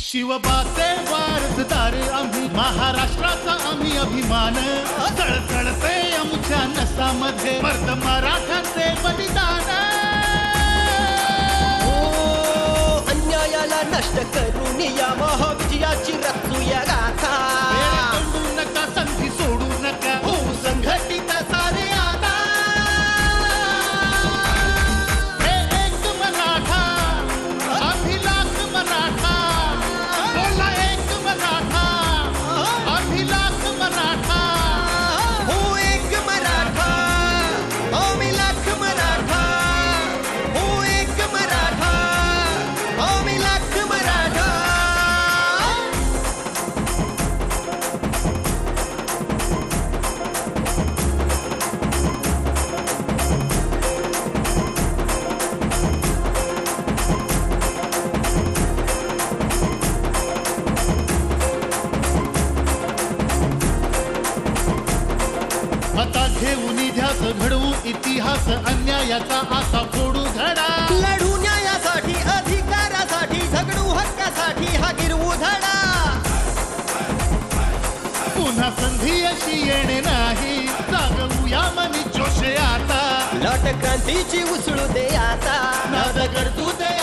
शिवबाचे वारसदार आम्ही, महाराष्ट्राचा आम्ही अभिमान. चळचळते आमच्या नसामध्ये मर्द मराठ्यांचे बलिदान. अन्यायाला नष्ट करून या महाविजयाची रचूया गाथा. तोडू नका, संधी सोडू नका, होऊ संघटित सारे आता. हे एक मराठा, अभिलाख मराठा. बोला एक मराठा, अभिलाख मराठा. हो एक मराठा, आम्ही लाख मराठा. हो एक मराठा, आम्ही लाख मराठा. आता घेऊन ध्यास घडवू इतिहास, अन्यायाचा आता फोडू धडा. लढू न्यायासाठी, अधिकारासाठी, झगडू हक्कासाठी हा गिरवू धडा. पुन्हा संधी अशी येणे नाही, जागवूया मनी जोशे आता. लाट क्रांतीची उसळू दे आता. नाद करतू दे